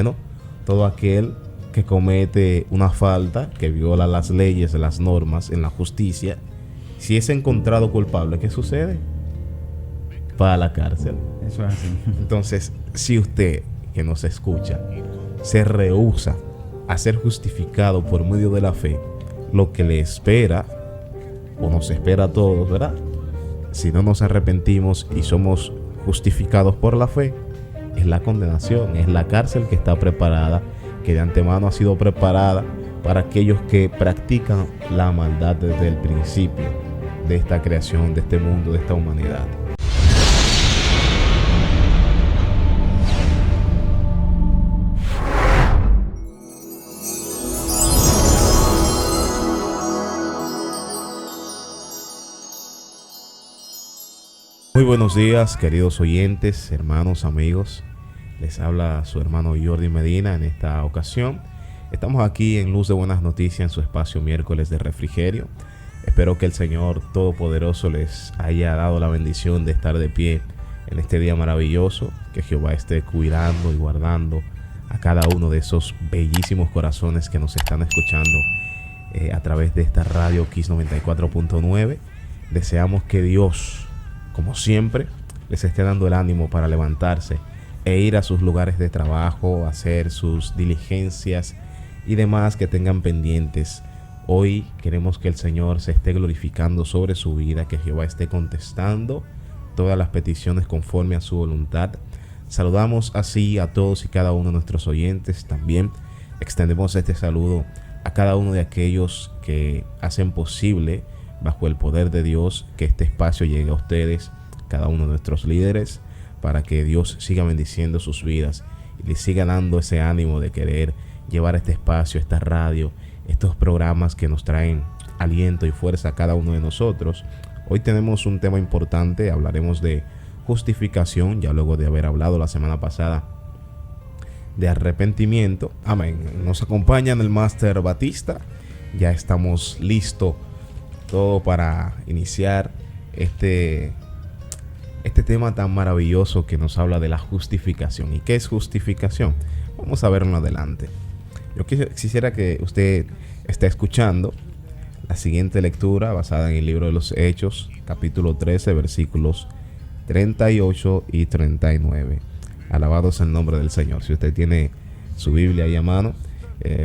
bueno, todo aquel que comete una falta, que viola las leyes, las normas en la justicia, si es encontrado culpable, ¿qué sucede? Va a la cárcel. Eso es así. Entonces, si usted que nos escucha se rehúsa a ser justificado por medio de la fe, lo que le espera, o nos espera a todos, ¿verdad? Si no nos arrepentimos y somos justificados por la fe, es la condenación, es la cárcel que está preparada, que de antemano ha sido preparada para aquellos que practican la maldad desde el principio de esta creación, de este mundo, de esta humanidad. Muy buenos días, queridos oyentes, hermanos, amigos. Les habla su hermano Jordi Medina en esta ocasión. Estamos aquí en Luz de Buenas Noticias en su espacio miércoles de refrigerio. Espero que el Señor Todopoderoso les haya dado la bendición de estar de pie en este día maravilloso. Que Jehová esté cuidando y guardando a cada uno de esos bellísimos corazones que nos están escuchando a través de esta radio Kiss 94.9. Deseamos que Dios, como siempre, les esté dando el ánimo para levantarse e ir a sus lugares de trabajo, hacer sus diligencias y demás que tengan pendientes. Hoy queremos que el Señor se esté glorificando sobre su vida, que Jehová esté contestando todas las peticiones conforme a su voluntad. Saludamos así a todos y cada uno de nuestros oyentes. También extendemos este saludo a cada uno de aquellos que hacen posible, bajo el poder de Dios, que este espacio llegue a ustedes, cada uno de nuestros líderes, para que Dios siga bendiciendo sus vidas y les siga dando ese ánimo de querer llevar este espacio, esta radio, estos programas que nos traen aliento y fuerza a cada uno de nosotros. Hoy tenemos un tema importante, hablaremos de justificación, ya luego de haber hablado la semana pasada de arrepentimiento. Amén. Nos acompaña el Máster Batista. Ya estamos listos todo para iniciar este tema tan maravilloso que nos habla de la justificación. ¿Y qué es justificación? Vamos a verlo adelante. Yo quisiera que usted esté escuchando la siguiente lectura basada en el libro de los Hechos, capítulo 13, versículos 38 y 39. Alabado sea el nombre del Señor. Si usted tiene su Biblia ahí a mano,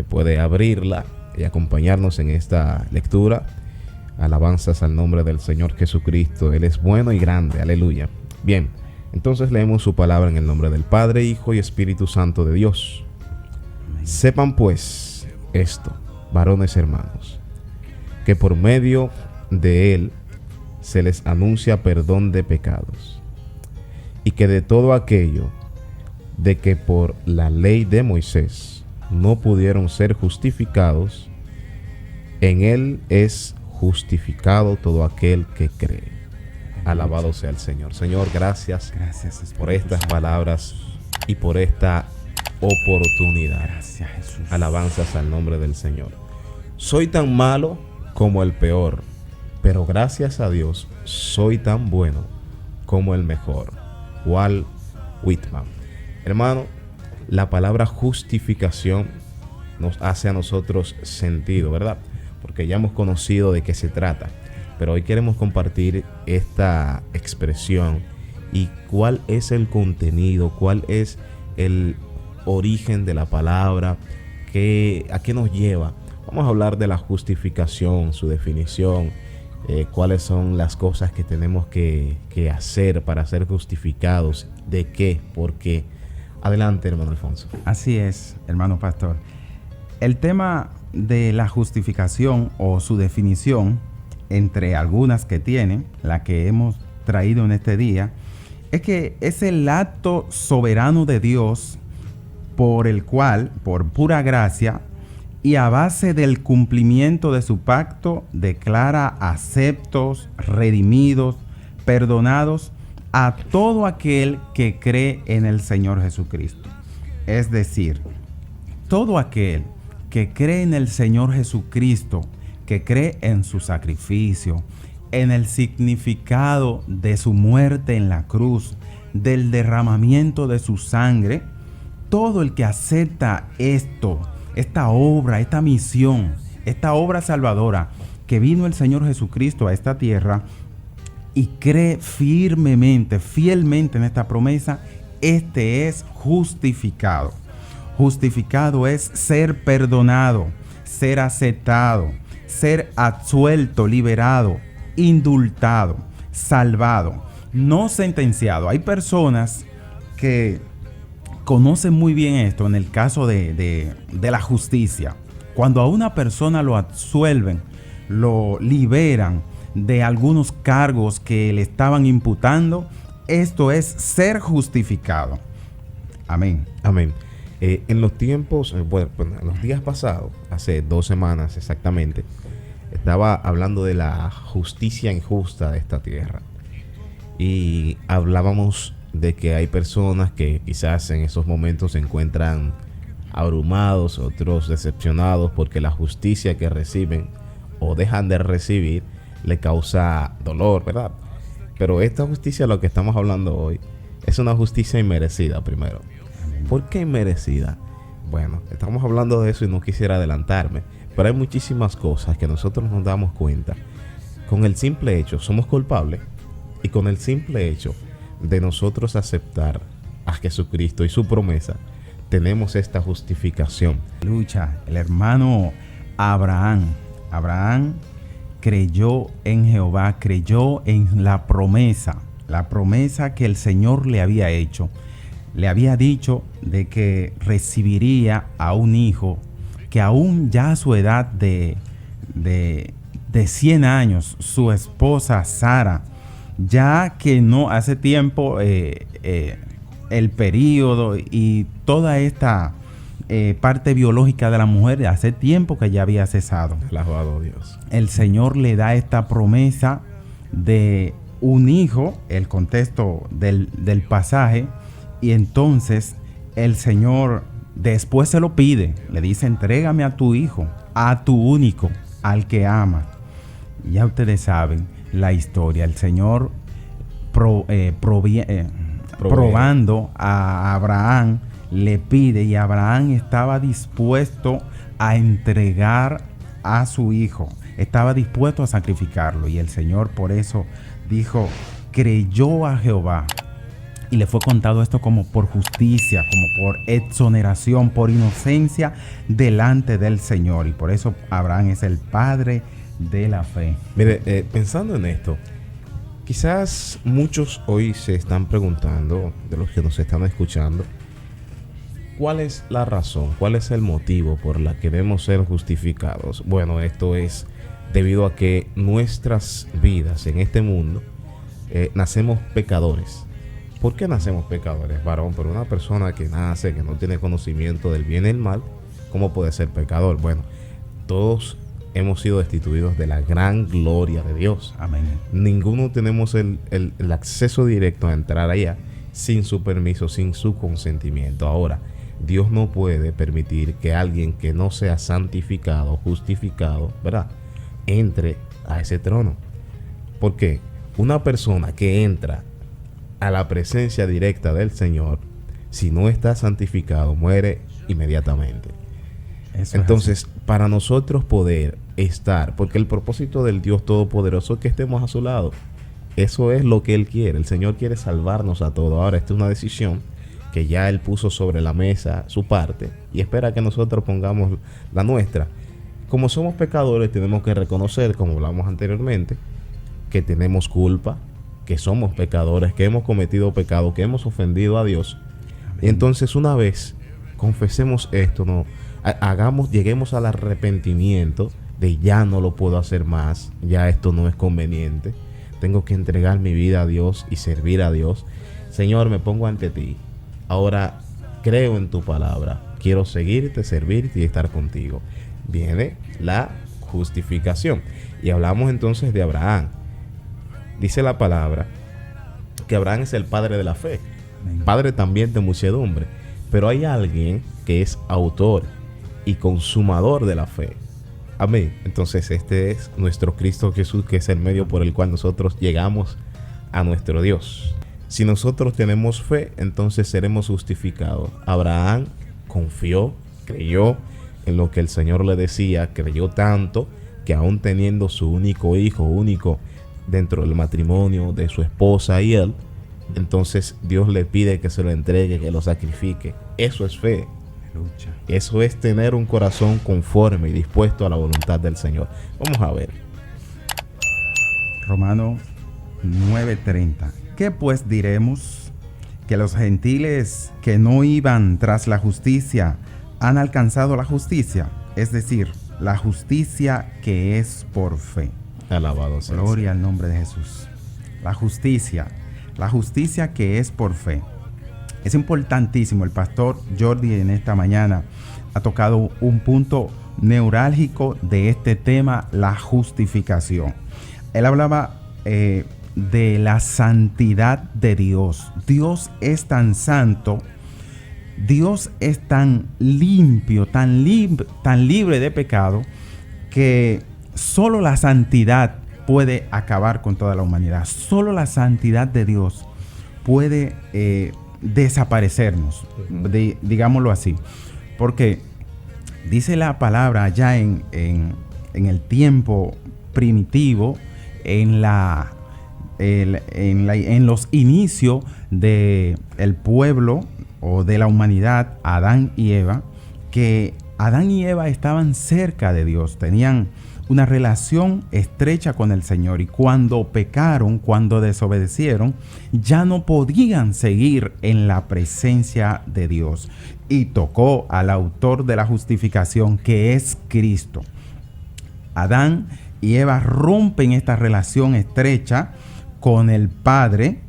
puede abrirla y acompañarnos en esta lectura. Alabanzas al nombre del Señor Jesucristo. Él es bueno y grande. Aleluya. Bien, entonces leemos su palabra en el nombre del Padre, Hijo y Espíritu Santo de Dios. Sepan pues esto, varones hermanos, que por medio de Él se les anuncia perdón de pecados, y que de todo aquello de que por la ley de Moisés no pudieron ser justificados, en Él es justificado todo aquel que cree. Alabado sea el Señor. Señor, gracias por estas palabras y por esta oportunidad. Gracias, Jesús. Alabanzas al nombre del Señor. Soy tan malo como el peor, pero gracias a Dios soy tan bueno como el mejor. Walt Whitman. Hermano, la palabra justificación nos hace a nosotros sentido, ¿verdad? Porque ya hemos conocido de qué se trata, pero hoy queremos compartir esta expresión y cuál es el contenido, cuál es el origen de la palabra, a qué nos lleva. Vamos a hablar de la justificación, su definición, cuáles son las cosas que tenemos que hacer para ser justificados, de qué, por qué. Adelante, hermano Alfonso. Así es, hermano pastor. El tema de la justificación o su definición, entre algunas que tiene, la que hemos traído en este día, es que es el acto soberano de Dios por el cual, por pura gracia y a base del cumplimiento de su pacto, declara aceptos, redimidos, perdonados a todo aquel que cree en el Señor Jesucristo. Es decir, todo aquel que cree en el Señor Jesucristo, que cree en su sacrificio, en el significado de su muerte en la cruz, del derramamiento de su sangre, todo el que acepta esta obra, esta misión, esta obra salvadora que vino el Señor Jesucristo a esta tierra y cree firmemente, fielmente en esta promesa, este es justificado. Justificado es ser perdonado, ser aceptado, ser absuelto, liberado, indultado, salvado, no sentenciado. Hay personas que conocen muy bien esto en el caso de la justicia. Cuando a una persona lo absuelven, lo liberan de algunos cargos que le estaban imputando, esto es ser justificado. Amén. Amén. En los tiempos, en los días pasados, hace 2 semanas exactamente, estaba hablando de la justicia injusta de esta tierra. Y hablábamos de que hay personas que quizás en esos momentos se encuentran abrumados, otros decepcionados porque la justicia que reciben o dejan de recibir le causa dolor, ¿verdad? Pero esta justicia, lo que estamos hablando hoy, es una justicia inmerecida primero. ¿Por qué inmerecida? Bueno, estamos hablando de eso y no quisiera adelantarme, pero hay muchísimas cosas que nosotros nos damos cuenta. Con el simple hecho, somos culpables, y con el simple hecho de nosotros aceptar a Jesucristo y su promesa, tenemos esta justificación. Lucha, el hermano Abraham creyó en Jehová, creyó en la promesa que el Señor le había hecho. Le había dicho de que recibiría a un hijo que aún ya a su edad de 100 años, su esposa Sara, ya que no hace tiempo el periodo y toda esta parte biológica de la mujer, hace tiempo que ya había cesado. Alabado Dios. El Señor le da esta promesa de un hijo, el contexto del pasaje, y entonces el Señor después se lo pide, le dice: entrégame a tu hijo, a tu único, al que amas. Ya ustedes saben la historia. El Señor probando a Abraham, le pide, y Abraham estaba dispuesto a entregar a su hijo, estaba dispuesto a sacrificarlo, y el Señor por eso dijo: creyó a Jehová, y le fue contado esto como por justicia, como por exoneración, por inocencia delante del Señor, y por eso Abraham es el padre de la fe. Mire, pensando en esto, quizás muchos hoy se están preguntando, de los que nos están escuchando, ¿cuál es la razón? ¿Cuál es el motivo por la que debemos ser justificados? Bueno, esto es debido a que nuestras vidas en este mundo nacemos pecadores. ¿Por qué nacemos pecadores, varón? Pero una persona que nace, que no tiene conocimiento del bien y el mal, ¿cómo puede ser pecador? Bueno, todos hemos sido destituidos de la gran gloria de Dios. Amén. Ninguno tenemos el acceso directo a entrar allá sin su permiso, sin su consentimiento. Ahora, Dios no puede permitir que alguien que no sea santificado, justificado, ¿verdad?, entre a ese trono. ¿Por qué? Una persona que entra a la presencia directa del Señor, si no está santificado, muere inmediatamente. Entonces, para nosotros poder estar, porque el propósito del Dios Todopoderoso es que estemos a su lado. Eso es lo que Él quiere. El Señor quiere salvarnos a todos. Ahora, esta es una decisión que ya Él puso sobre la mesa su parte y espera que nosotros pongamos la nuestra. Como somos pecadores, tenemos que reconocer, como hablamos anteriormente, que tenemos culpa, que somos pecadores, que hemos cometido pecado, que hemos ofendido a Dios. Y entonces, una vez confesemos esto, lleguemos al arrepentimiento de ya no lo puedo hacer más, ya esto no es conveniente, tengo que entregar mi vida a Dios y servir a Dios. Señor, me pongo ante ti, ahora creo en tu palabra, quiero seguirte, servirte y estar contigo. Viene la justificación. Y hablamos entonces de Abraham. Dice la palabra que Abraham es el padre de la fe, padre también de muchedumbre, pero hay alguien que es autor y consumador de la fe. Amén. Entonces este es nuestro Cristo Jesús, que es el medio por el cual nosotros llegamos a nuestro Dios. Si nosotros tenemos fe, entonces seremos justificados. Abraham confió, creyó en lo que el Señor le decía, creyó tanto que aún teniendo su único hijo, único dentro del matrimonio de su esposa y él, entonces Dios le pide que se lo entregue, que lo sacrifique. Eso es fe. Lucha. Eso es tener un corazón conforme y dispuesto a la voluntad del Señor. Vamos a ver. Romanos 9:30. ¿Qué pues diremos? ¿Que los gentiles que no iban tras la justicia han alcanzado la justicia? Es decir, la justicia que es por fe. Alabado sea. Gloria al nombre de Jesús. La justicia que es por fe. Es importantísimo. El pastor Jordi en esta mañana ha tocado un punto neurálgico de este tema, la justificación. Él hablaba de la santidad de Dios. Dios es tan santo, Dios es tan limpio, tan libre de pecado, que solo la santidad puede acabar con toda la humanidad. Solo la santidad de Dios puede desaparecernos, digámoslo así. Porque dice la palabra ya en el tiempo primitivo, en los inicios del pueblo o de la humanidad, Adán y Eva, que Adán y Eva estaban cerca de Dios, tenían una relación estrecha con el Señor, y cuando pecaron, cuando desobedecieron, ya no podían seguir en la presencia de Dios, y tocó al autor de la justificación, que es Cristo. Adán y Eva rompen esta relación estrecha con el Padre,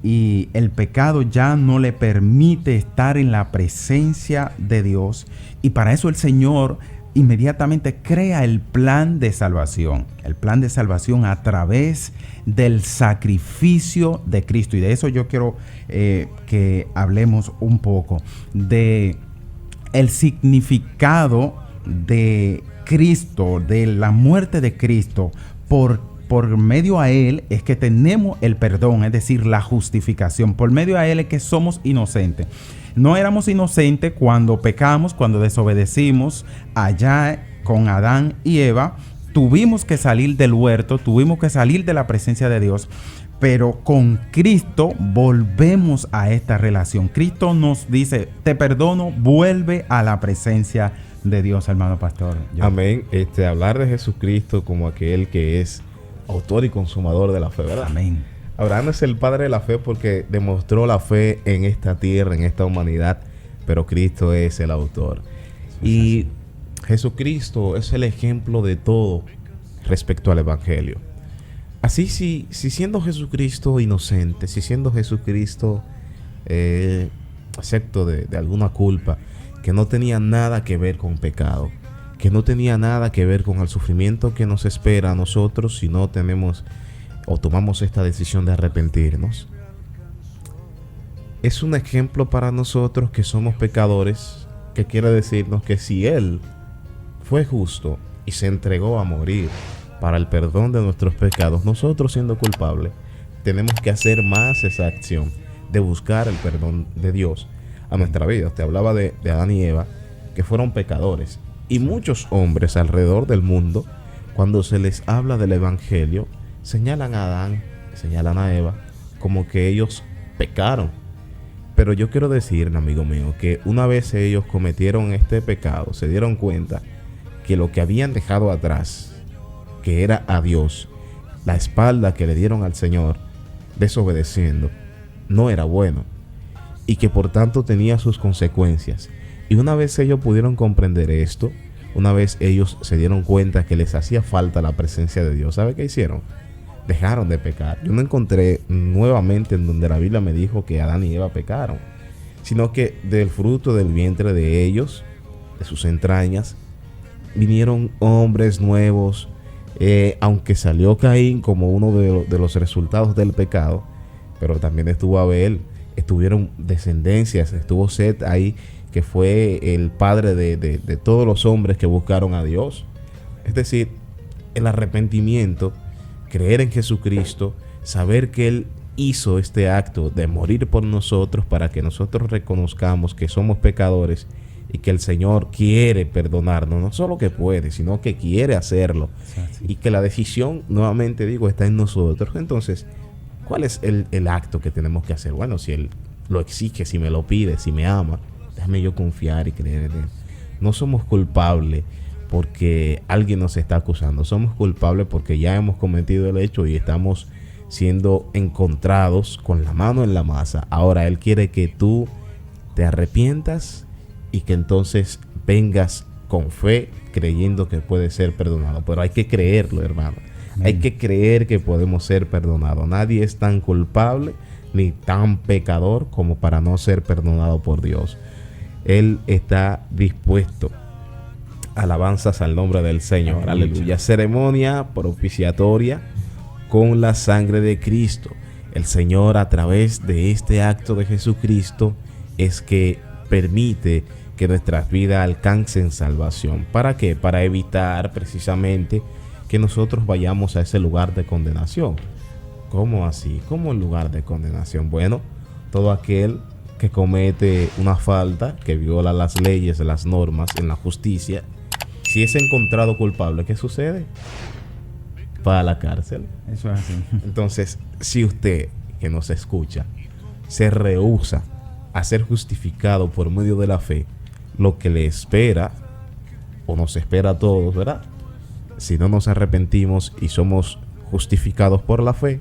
y el pecado ya no le permite estar en la presencia de Dios, y para eso el Señor inmediatamente crea el plan de salvación a través del sacrificio de Cristo. Y de eso yo quiero que hablemos un poco, de el significado de Cristo, de la muerte de Cristo. Por medio a Él es que tenemos el perdón, es decir, la justificación. Por medio a Él es que somos inocentes. No éramos inocentes cuando pecamos, cuando desobedecimos allá con Adán y Eva. Tuvimos que salir del huerto, tuvimos que salir de la presencia de Dios. Pero con Cristo volvemos a esta relación. Cristo nos dice, te perdono, vuelve a la presencia de Dios, hermano pastor. Amén. Hablar de Jesucristo como aquel que es autor y consumador de la fe, ¿verdad? Amén. Abraham es el padre de la fe porque demostró la fe en esta tierra, en esta humanidad, pero Cristo es el autor. Y Jesucristo es el ejemplo de todo respecto al Evangelio. Así, si siendo Jesucristo inocente, si siendo Jesucristo excepto de alguna culpa, que no tenía nada que ver con pecado, que no tenía nada que ver con el sufrimiento que nos espera a nosotros si no tenemos o tomamos esta decisión de arrepentirnos. Es un ejemplo para nosotros que somos pecadores, que quiere decirnos que si Él fue justo y se entregó a morir para el perdón de nuestros pecados, nosotros siendo culpables tenemos que hacer más esa acción de buscar el perdón de Dios a nuestra vida. Te hablaba de Adán y Eva, que fueron pecadores, y muchos hombres alrededor del mundo, cuando se les habla del Evangelio, señalan a Adán, señalan a Eva como que ellos pecaron. Pero yo quiero decir, amigo mío, que una vez ellos cometieron este pecado, se dieron cuenta que lo que habían dejado atrás, que era a Dios, la espalda que le dieron al Señor, desobedeciendo, no era bueno, y que por tanto tenía sus consecuencias. Y una vez ellos pudieron comprender esto, una vez ellos se dieron cuenta que les hacía falta la presencia de Dios, ¿sabe qué hicieron? Dejaron de pecar. Yo no encontré nuevamente en donde la Biblia me dijo que Adán y Eva pecaron, sino que del fruto del vientre de ellos, de sus entrañas, vinieron hombres nuevos. Aunque salió Caín como uno de los resultados del pecado, pero también estuvo Abel, estuvieron descendencias, estuvo Set ahí, que fue el padre de todos los hombres que buscaron a Dios. Es decir, el arrepentimiento, creer en Jesucristo, saber que Él hizo este acto de morir por nosotros para que nosotros reconozcamos que somos pecadores y que el Señor quiere perdonarnos, no solo que puede, sino que quiere hacerlo, y que la decisión, nuevamente digo, está en nosotros. Entonces, ¿cuál es el acto que tenemos que hacer? Bueno, si Él lo exige, si me lo pide, si me ama, déjame yo confiar y creer en Él. No somos culpables porque alguien nos está acusando, somos culpables porque ya hemos cometido el hecho y estamos siendo encontrados con la mano en la masa. Ahora Él quiere que tú te arrepientas y que entonces vengas con fe, creyendo que puede ser perdonado. Pero hay que creerlo, hermano. Hay que creer que podemos ser perdonados. Nadie es tan culpable ni tan pecador como para no ser perdonado por Dios. Él está dispuesto. Alabanzas al nombre del Señor. Aleluya. Ceremonia propiciatoria con la sangre de Cristo. El Señor, a través de este acto de Jesucristo, es que permite que nuestras vidas alcancen salvación. ¿Para qué? Para evitar precisamente que nosotros vayamos a ese lugar de condenación. ¿Cómo así? ¿Cómo el lugar de condenación? Bueno, todo aquel que comete una falta, que viola las leyes, las normas en la justicia, si es encontrado culpable, ¿qué sucede? Va a la cárcel. Eso es así. Entonces, si usted que nos escucha se rehúsa a ser justificado por medio de la fe, lo que le espera, o nos espera a todos, ¿verdad? Si no nos arrepentimos y somos justificados por la fe,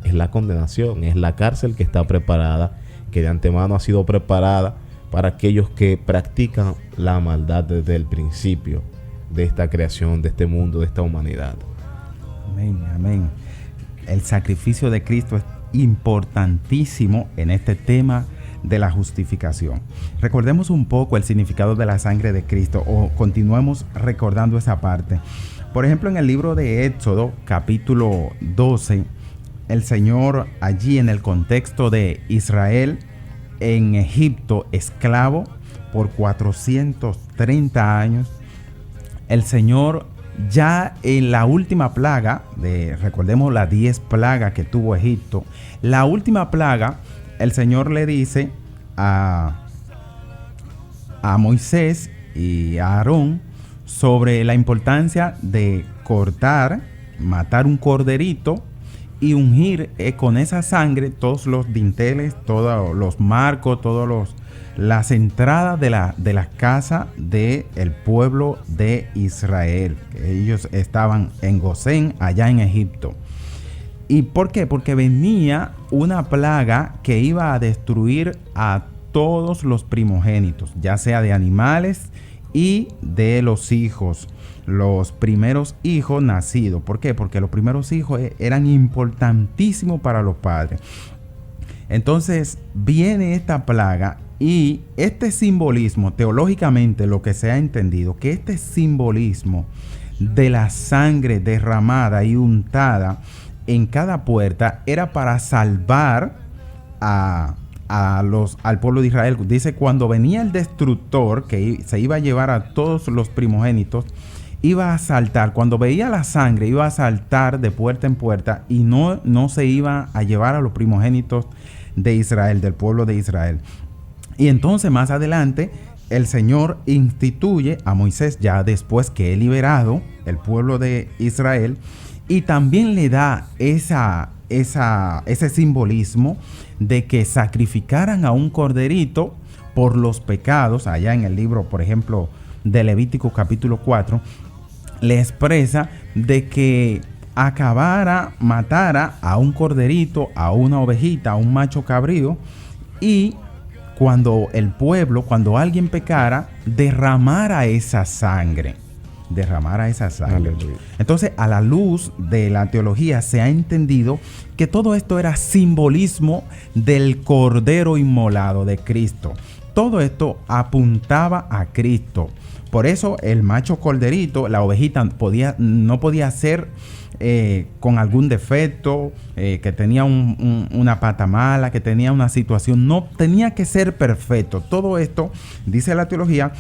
es la condenación, es la cárcel que está preparada, que de antemano ha sido preparada para aquellos que practican la maldad desde el principio de esta creación, de este mundo, de esta humanidad. Amén, amén. El sacrificio de Cristo es importantísimo en este tema de la justificación. Recordemos un poco el significado de la sangre de Cristo, o continuemos recordando esa parte. Por ejemplo, en el libro de Éxodo, capítulo 12, el Señor, allí en el contexto de Israel en Egipto, esclavo por 430 años, el Señor, ya en la última plaga, recordemos las 10 plagas que tuvo Egipto, la última plaga, el Señor le dice a Moisés y a Aarón sobre la importancia de matar un corderito y ungir con esa sangre todos los dinteles, todos los marcos, las entradas de la casa del pueblo de Israel. Ellos estaban en Gosén, allá en Egipto. ¿Y por qué? Porque venía una plaga que iba a destruir a todos los primogénitos, ya sea de animales y de los hijos, los primeros hijos nacidos. ¿Por qué? Porque los primeros hijos eran importantísimos para los padres. Entonces viene esta plaga y este simbolismo, teológicamente lo que se ha entendido, que este simbolismo de la sangre derramada y untada en cada puerta era para salvar al pueblo de Israel. Dice, cuando venía el destructor que se iba a llevar a todos los primogénitos, iba a saltar, cuando veía la sangre, iba a saltar de puerta en puerta y no se iba a llevar a los primogénitos de Israel, del pueblo de Israel. Y entonces más adelante el Señor instituye a Moisés, ya después que he liberado el pueblo de Israel, y también le da ese simbolismo de que sacrificaran a un corderito por los pecados. Allá en el libro, por ejemplo, de Levítico capítulo 4, le expresa de que matara a un corderito, a una ovejita, a un macho cabrío, y cuando alguien pecara, derramara esa sangre. Aleluya. Entonces, a la luz de la teología se ha entendido que todo esto era simbolismo del Cordero inmolado de Cristo. Todo esto apuntaba a Cristo. Por eso el macho corderito, la ovejita, no podía ser con algún defecto, que tenía una pata mala, que tenía una situación. No tenía que ser perfecto. Todo esto, dice la teología,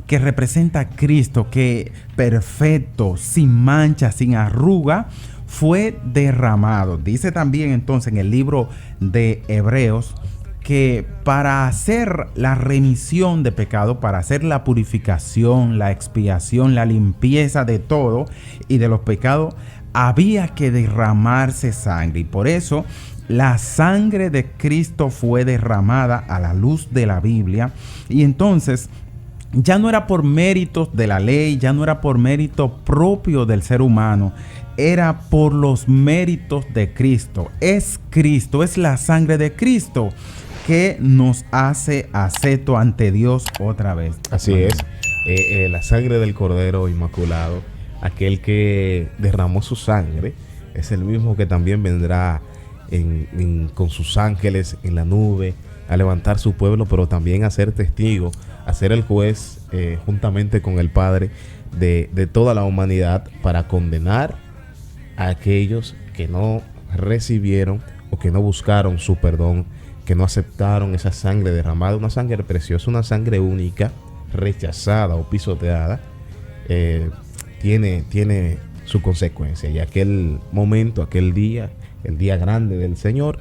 que representa a Cristo, que perfecto, sin mancha, sin arruga, fue derramado. Dice también entonces en el libro de Hebreos que para hacer la remisión de pecado, para hacer la purificación, la expiación, la limpieza de todo y de los pecados, había que derramarse sangre. Y por eso la sangre de Cristo fue derramada a la luz de la Biblia. Y entonces ya no era por méritos de la ley, ya no era por mérito propio del ser humano, era por los méritos de Cristo. Es Cristo, es la sangre de Cristo que nos hace acepto ante Dios otra vez. Así es, la sangre del Cordero Inmaculado, aquel que derramó su sangre, es el mismo que también vendrá con sus ángeles en la nube a levantar su pueblo, pero también a ser testigo, a ser el juez juntamente con el Padre de toda la humanidad, para condenar a aquellos que no recibieron o que no buscaron su perdón, que no aceptaron esa sangre derramada, una sangre preciosa, una sangre única, rechazada o pisoteada, tiene su consecuencia. Y aquel momento, aquel día, el día grande del Señor,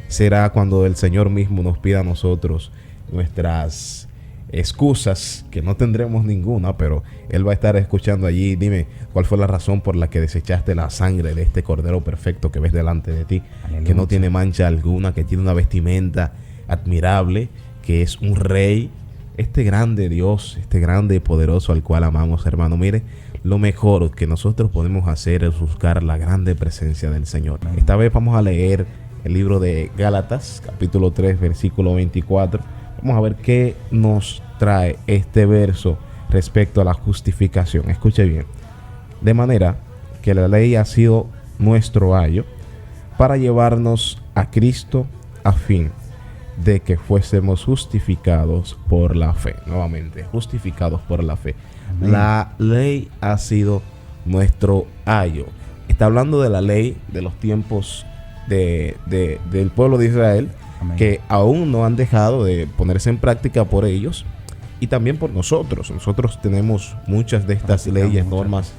será cuando el Señor mismo nos pida a nosotros nuestras excusas, que no tendremos ninguna, pero Él va a estar escuchando allí. Dime, ¿cuál fue la razón por la que desechaste la sangre de este Cordero perfecto que ves delante de ti? Aleluya. Que no tiene mancha alguna, que tiene una vestimenta admirable, que es un rey, este grande Dios, este grande y poderoso al cual amamos, hermano. Mire, lo mejor que nosotros podemos hacer es buscar la grande presencia del Señor. Esta vez vamos a leer el libro de Gálatas, capítulo 3, versículo 24. Vamos a ver qué nos trae este verso respecto a la justificación. Escuche bien. De manera que la ley ha sido nuestro ayo para llevarnos a Cristo a fin de que fuésemos justificados por la fe. Nuevamente, justificados por la fe. Amén. La ley ha sido nuestro ayo. Está hablando de la ley de los tiempos del pueblo de Israel. Amén. Que aún no han dejado de ponerse en práctica por ellos y también por nosotros. Nosotros tenemos muchas de estas leyes, normas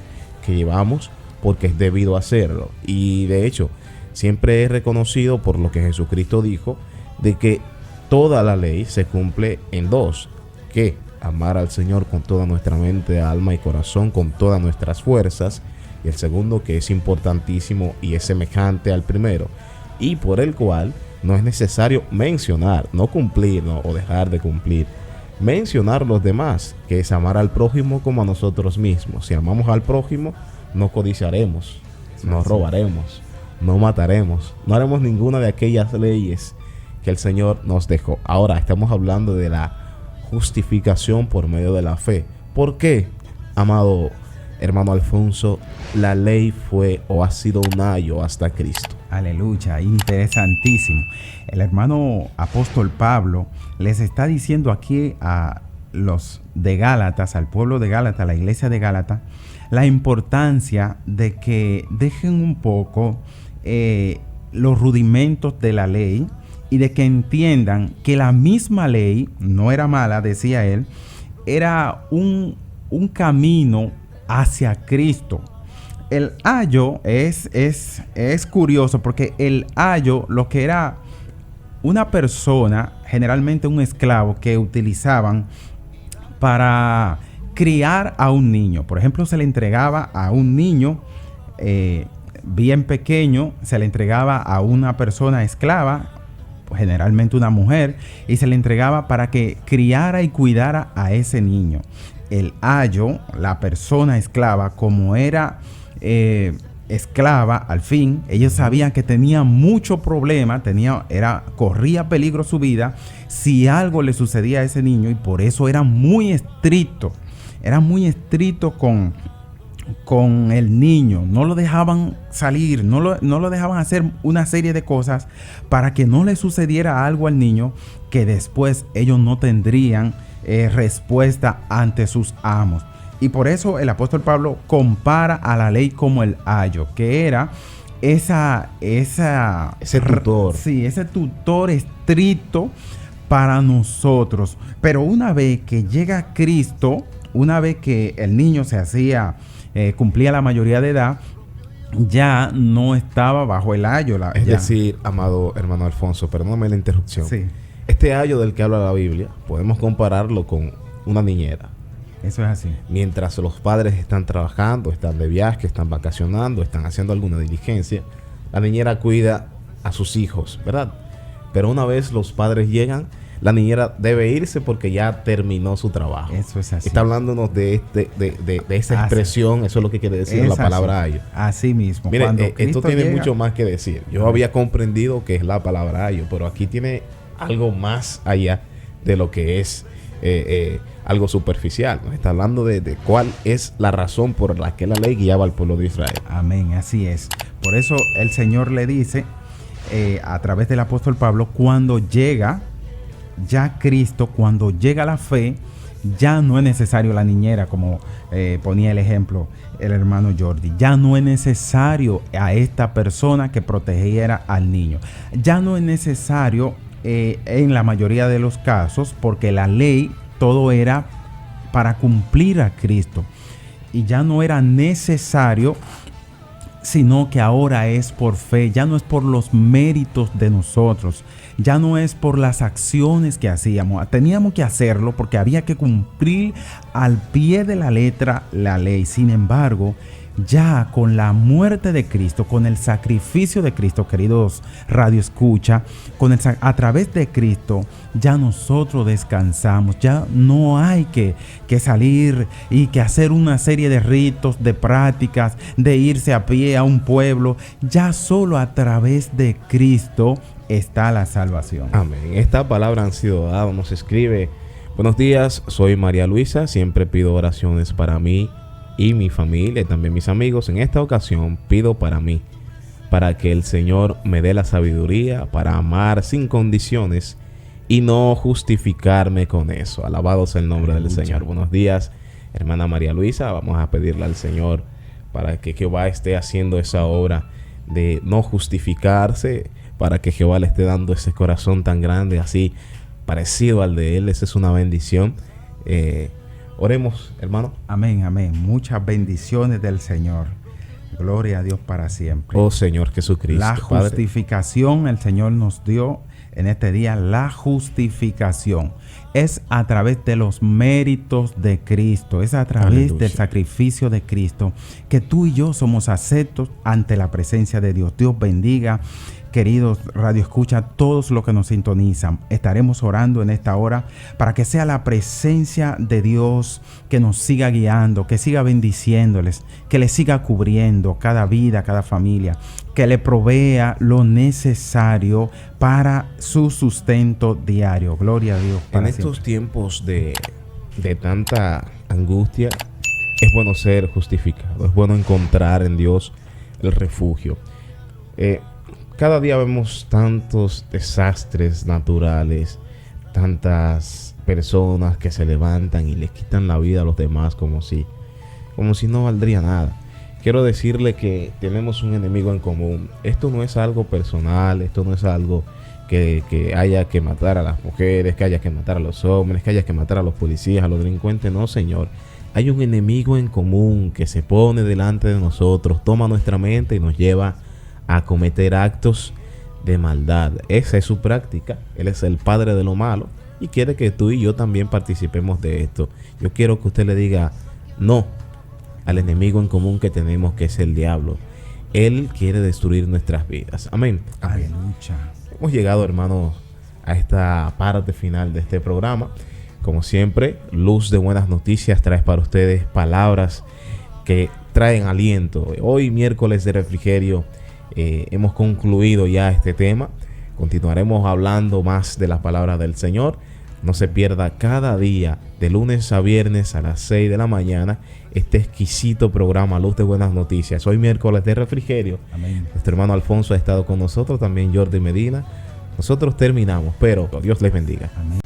que llevamos porque es debido a hacerlo. Y de hecho, siempre es reconocido por lo que Jesucristo dijo, de que toda la ley se cumple en dos: que amar al Señor con toda nuestra mente, alma y corazón, con todas nuestras fuerzas. Y el segundo, que es importantísimo y es semejante al primero, y por el cual no es necesario mencionar, no cumplir, no, o dejar de cumplir, mencionar los demás, que es amar al prójimo como a nosotros mismos. Si amamos al prójimo, no codiciaremos, no robaremos, no mataremos, no haremos ninguna de aquellas leyes que el Señor nos dejó. Ahora estamos hablando de la justificación por medio de la fe. ¿Por qué, amado hermano Alfonso, la ley fue o ha sido un ayo hasta Cristo? Aleluya, interesantísimo. El hermano apóstol Pablo les está diciendo aquí a los de Gálatas, al pueblo de Gálatas, a la iglesia de Gálatas, la importancia de que dejen un poco los rudimentos de la ley y de que entiendan que la misma ley no era mala, decía él, era un camino hacia Cristo. El ayo es curioso porque el ayo, lo que era una persona, generalmente un esclavo, que utilizaban para criar a un niño. Por ejemplo, se le entregaba a un niño bien pequeño, se le entregaba a una persona esclava, generalmente una mujer, y se le entregaba para que criara y cuidara a ese niño. El ayo, la persona esclava, como era esclava, al fin, ellos sabían que tenía mucho problema, corría peligro su vida si algo le sucedía a ese niño, y por eso era muy estricto con el niño. No lo dejaban salir, no lo dejaban hacer una serie de cosas para que no le sucediera algo al niño que después ellos no tendrían respuesta ante sus amos. Y por eso el apóstol Pablo compara a la ley como el ayo, que era ese tutor. Sí, ese tutor estricto para nosotros. Pero una vez que llega Cristo, una vez que el niño se hacía, cumplía la mayoría de edad, ya no estaba bajo el ayo. Es decir, amado hermano Alfonso, perdóname la interrupción. Sí. Este ayo del que habla la Biblia, podemos compararlo con una niñera. Eso es así. Mientras los padres están trabajando, están de viaje, están vacacionando, están haciendo alguna diligencia, la niñera cuida a sus hijos, ¿verdad? Pero una vez los padres llegan, la niñera debe irse porque ya terminó su trabajo. Eso es así. Está hablándonos de esa expresión, eso es lo que quiere decir la palabra ayo. Así mismo. Mire, esto tiene mucho más que decir. Yo había comprendido que es la palabra ayo, pero aquí tiene algo más allá de lo que es algo superficial. Nos está hablando de cuál es la razón por la que la ley guiaba al pueblo de Israel. Amén, así es. Por eso el Señor le dice a través del apóstol Pablo, cuando llega ya Cristo, cuando llega la fe, ya no es necesario la niñera, como ponía el ejemplo el hermano Jordi. Ya no es necesario a esta persona que protegiera al niño. Ya no es necesario en la mayoría de los casos, porque la ley todo era para cumplir a Cristo. Y ya no era necesario, sino que ahora es por fe. Ya no es por los méritos de nosotros. Ya no es por las acciones que hacíamos. Teníamos que hacerlo porque había que cumplir al pie de la letra la ley. Sin embargo, ya con la muerte de Cristo, con el sacrificio de Cristo, queridos Radio Escucha, a través de Cristo, ya nosotros descansamos. Ya no hay que salir y que hacer una serie de ritos, de prácticas, de irse a pie a un pueblo. Ya solo a través de Cristo está la salvación. Amén. Esta palabra han sido dadas. Nos escribe: buenos días, soy María Luisa. Siempre pido oraciones para mí y mi familia y también mis amigos. En esta ocasión pido para mí, para que el Señor me dé la sabiduría para amar sin condiciones y no justificarme con eso. Alabado sea el nombre del Señor. Buenos días, hermana María Luisa. Vamos a pedirle al Señor para que Jehová esté haciendo esa obra de no justificarse, para que Jehová le esté dando ese corazón tan grande, así parecido al de Él. Esa es una bendición. Oremos, hermano. Amén, amén. Muchas bendiciones del Señor. Gloria a Dios para siempre. Oh Señor Jesucristo. La justificación, el Señor nos dio en este día la justificación. Es a través de los méritos de Cristo. Es a través del sacrificio de Cristo que tú y yo somos aceptos ante la presencia de Dios. Dios bendiga, queridos Radio Escucha, todos los que nos sintonizan. Estaremos orando en esta hora para que sea la presencia de Dios que nos siga guiando, que siga bendiciéndoles, que les siga cubriendo cada vida, cada familia, que le provea lo necesario para su sustento diario. Gloria a Dios. En estos tiempos de tanta angustia, es bueno ser justificado, es bueno encontrar en Dios el refugio. Cada día vemos tantos desastres naturales, tantas personas que se levantan y les quitan la vida a los demás como si no valdría nada. Quiero decirle que tenemos un enemigo en común. Esto no es algo personal, esto no es algo que haya que matar a las mujeres, que haya que matar a los hombres, que haya que matar a los policías, a los delincuentes. No, Señor. Hay un enemigo en común que se pone delante de nosotros, toma nuestra mente y nos lleva a cometer actos de maldad. Esa es su práctica. Él es el padre de lo malo y quiere que tú y yo también participemos de esto. Yo quiero que usted le diga no al enemigo en común que tenemos, que es el diablo. Él quiere destruir nuestras vidas. Amén. Amén. Hemos llegado, hermanos, a esta parte final de este programa. Como siempre, Luz de Buenas Noticias trae para ustedes palabras que traen aliento. Hoy, miércoles de refrigerio, hemos concluido ya este tema. Continuaremos hablando más de las palabras del Señor. No se pierda cada día, de lunes a viernes a las 6 de la mañana, este exquisito programa Luz de Buenas Noticias. Hoy miércoles de refrigerio. Amén. Nuestro hermano Alfonso ha estado con nosotros, también Jordi Medina. Nosotros terminamos, pero Dios les bendiga. Amén.